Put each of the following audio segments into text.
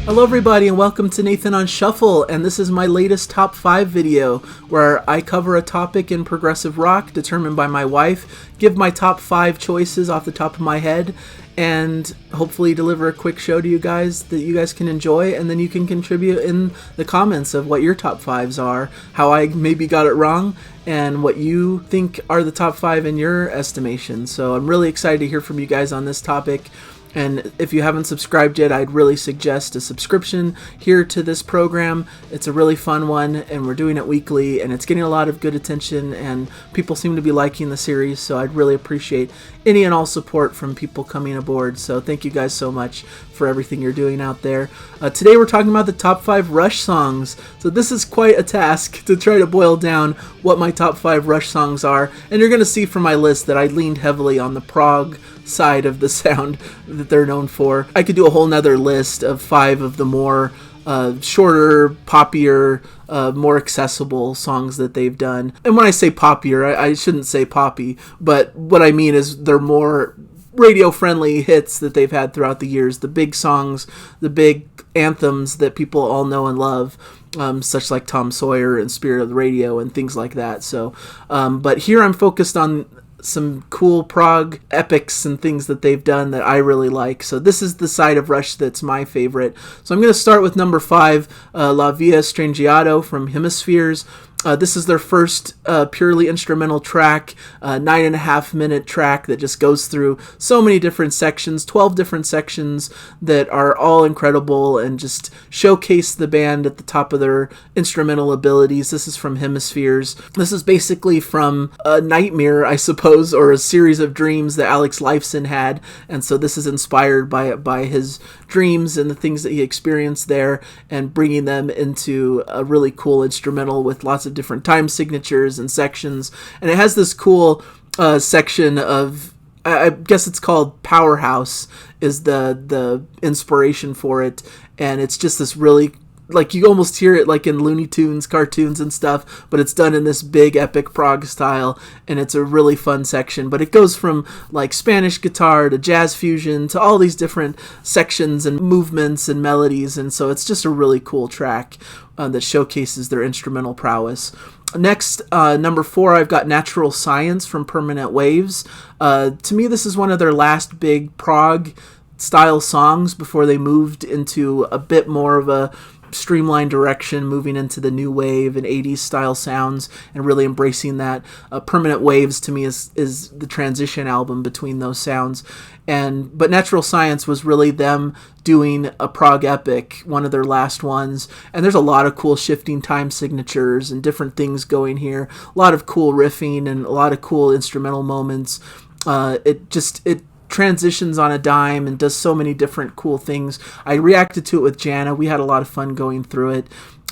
Hello everybody and welcome to Nathan on Shuffle, and this is my latest top 5 video where I cover a topic in progressive rock determined by my wife, give my top 5 choices off the top of my head, and hopefully deliver a quick show to you guys that you guys can enjoy, and then you can contribute in the comments of what your top 5s are, how I maybe got it wrong, and what you think are the top 5 in your estimation. So I'm really excited to hear from you guys on this topic. And if you haven't subscribed yet, I'd really suggest a subscription here to this program. It's a really fun one, and we're doing it weekly, and it's getting a lot of good attention, and people seem to be liking the series, so I'd really appreciate any and all support from people coming aboard. So thank you guys so much for everything you're doing out there. Today we're talking about the top 5 Rush songs. So this is quite a task to try to boil down what my top 5 Rush songs are, and you're going to see from my list that I leaned heavily on the prog side of the sound that they're known for. I could do a whole nother list of 5 of the more shorter, poppier, more accessible songs that they've done. And when I say poppier, I shouldn't say poppy, but what I mean is they're more radio-friendly hits that they've had throughout the years. The big songs, the big anthems that people all know and love, such like Tom Sawyer and Spirit of the Radio and things like that. So, but here I'm focused on some cool prog epics and things that they've done that I really like. So this is the side of Rush that's my favorite. So I'm going to start with number 5, La Villa Strangiato from Hemispheres. This is their first purely instrumental track, 9.5 minute track that just goes through so many different sections, 12 different sections that are all incredible and just showcase the band at the top of their instrumental abilities. This is from Hemispheres. This is basically from a nightmare, I suppose, or a series of dreams that Alex Lifeson had, and so this is inspired by his dreams and the things that he experienced there, and bringing them into a really cool instrumental with lots of different time signatures and sections. And it has this cool section of, I guess it's called Powerhouse is the inspiration for it, and it's just this really, like, you almost hear it like in Looney Tunes cartoons and stuff, but it's done in this big epic prog style, and it's a really fun section. But it goes from like Spanish guitar to jazz fusion to all these different sections and movements and melodies, and so it's just a really cool track that showcases their instrumental prowess. Next, number 4, I've got Natural Science from Permanent Waves. To me, this is one of their last big prog style songs before they moved into a bit more of a streamlined direction, moving into the new wave and 80s style sounds and really embracing that. Permanent Waves to me is the transition album between those sounds. But Natural Science was really them doing a prog epic, one of their last ones, and there's a lot of cool shifting time signatures and different things going here, a lot of cool riffing and a lot of cool instrumental moments. It transitions on a dime and does so many different cool things. I reacted to it with Jana. We had a lot of fun going through it,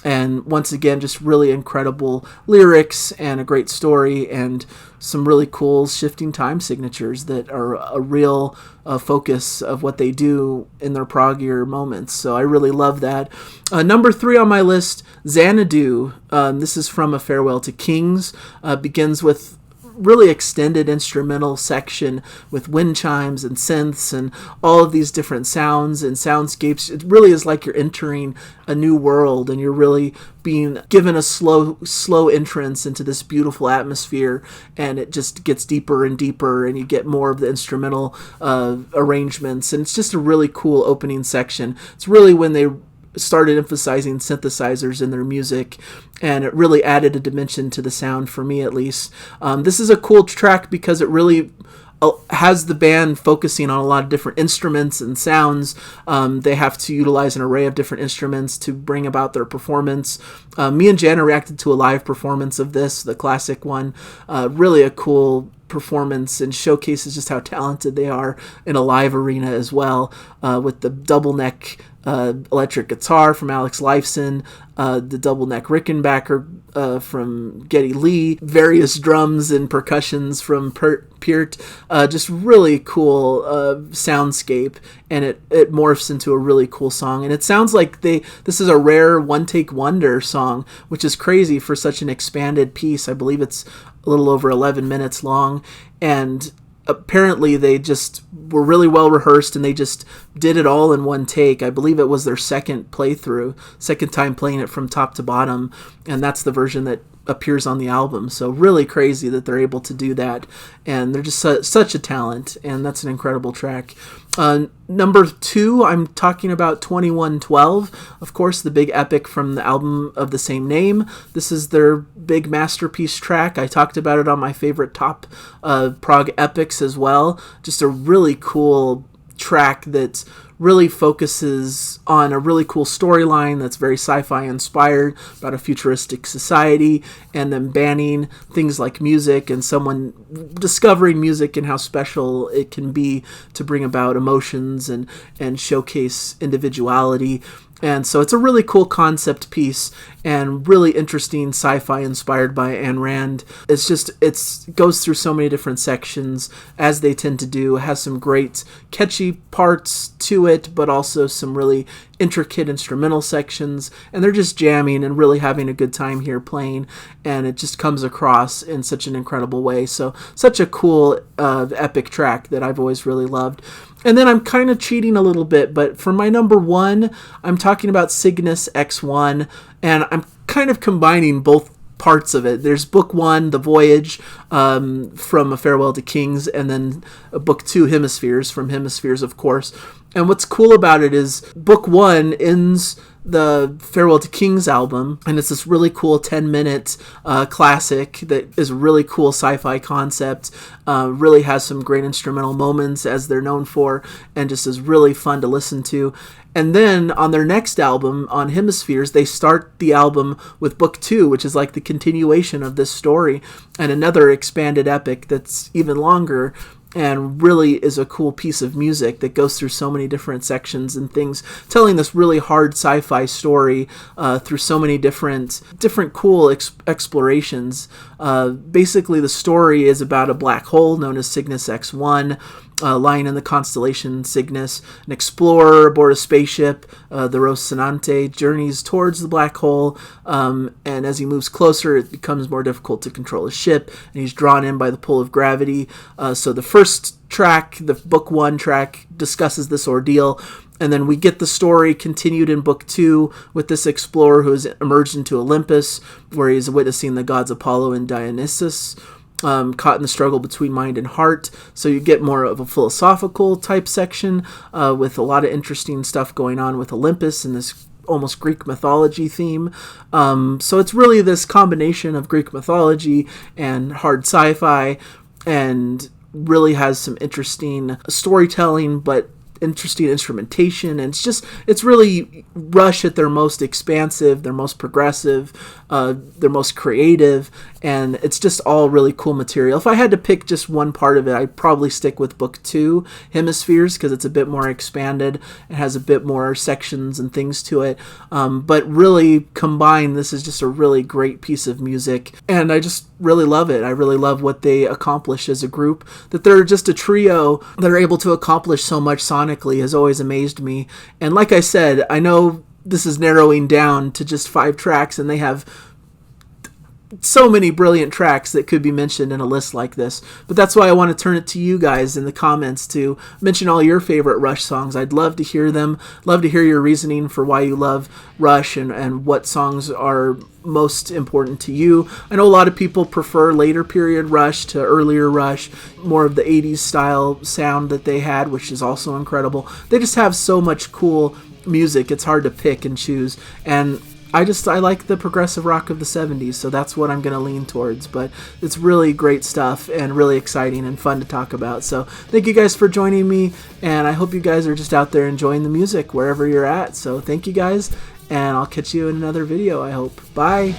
and once again, just really incredible lyrics and a great story and some really cool shifting time signatures that are a real focus of what they do in their proggier moments. So I really love that. Number 3 on my list, Xanadu. This is from A Farewell to Kings. Begins with really extended instrumental section with wind chimes and synths and all of these different sounds and soundscapes. It really is like you're entering a new world, and you're really being given a slow entrance into this beautiful atmosphere, and it just gets deeper and deeper, and you get more of the instrumental arrangements, and it's just a really cool opening section. It's really when they started emphasizing synthesizers in their music, and it really added a dimension to the sound, for me at least. This is a cool track because it really has the band focusing on a lot of different instruments and sounds. They have to utilize an array of different instruments to bring about their performance. Me and Jana reacted to a live performance of this, the classic one. Really a cool performance, and showcases just how talented they are in a live arena as well, with the double neck electric guitar from Alex Lifeson, the double neck Rickenbacker from Geddy Lee, various drums and percussions from Peart. Just really cool soundscape, and it morphs into a really cool song. And it sounds like this is a rare one-take wonder song, which is crazy for such an expanded piece. I believe it's a little over 11 minutes long, and apparently they just were really well rehearsed and they just did it all in one take. I believe it was their second playthrough, second time playing it from top to bottom, and that's the version that appears on the album. So really crazy that they're able to do that, and they're just such a talent, and that's an incredible track. Number 2, I'm talking about 2112, of course, the big epic from the album of the same name. This is their big masterpiece track. I talked about it on my favorite top prog epics as well. Just a really cool track that really focuses on a really cool storyline that's very sci-fi inspired about a futuristic society, and then banning things like music and someone discovering music and how special it can be to bring about emotions and showcase individuality. And so it's a really cool concept piece and really interesting sci-fi inspired by Ayn Rand. It goes through so many different sections, as they tend to do. It has some great catchy parts to it, but also some really intricate instrumental sections, and they're just jamming and really having a good time here playing, and it just comes across in such an incredible way. So such a cool epic track that I've always really loved. And then I'm kind of cheating a little bit, but for my number 1, I'm talking about Cygnus X-1, and I'm kind of combining both parts of it. There's book 1, The Voyage, from A Farewell to Kings, and then book 2, Hemispheres, from Hemispheres, of course. And what's cool about it is book 1 ends the Farewell to Kings album, and it's this really cool 10-minute classic that is a really cool sci-fi concept, really has some great instrumental moments as they're known for, and just is really fun to listen to. And then on their next album, on Hemispheres, they start the album with book 2, which is like the continuation of this story, and another expanded epic that's even longer, and really is a cool piece of music that goes through so many different sections and things, telling this really hard sci-fi story through so many different cool explorations. Basically, the story is about a black hole known as Cygnus X-1, lying in the constellation Cygnus. An explorer aboard a spaceship, the Rocinante, journeys towards the black hole, and as he moves closer, it becomes more difficult to control his ship, and he's drawn in by the pull of gravity. So the first track, the book 1 track, discusses this ordeal, and then we get the story continued in book 2 with this explorer who has emerged into Olympus, where he's witnessing the gods Apollo and Dionysus, caught in the struggle between mind and heart. So you get more of a philosophical type section with a lot of interesting stuff going on with Olympus and this almost Greek mythology theme. So it's really this combination of Greek mythology and hard sci-fi, and really has some interesting storytelling, but interesting instrumentation, and it's really Rush at their most expansive, their most progressive, their most creative, and it's just all really cool material. If I had to pick just one part of it, I'd probably stick with book 2, Hemispheres, because it's a bit more expanded. It has a bit more sections and things to it, but really combined, this is just a really great piece of music, and I just really love it. I really love what they accomplish as a group. That they're just a trio that are able to accomplish so much sonically has always amazed me. And like I said, I know this is narrowing down to just 5 tracks, and they have so many brilliant tracks that could be mentioned in a list like this. But that's why I want to turn it to you guys in the comments to mention all your favorite Rush songs. I'd love to hear them, love to hear your reasoning for why you love Rush and what songs are most important to you. I know a lot of people prefer later period Rush to earlier Rush, more of the 80s style sound that they had, which is also incredible. They just have so much cool music, it's hard to pick and choose, and I like the progressive rock of the 70s, so that's what I'm going to lean towards. But it's really great stuff and really exciting and fun to talk about. So thank you guys for joining me, and I hope you guys are just out there enjoying the music wherever you're at. So thank you guys, and I'll catch you in another video, I hope. Bye!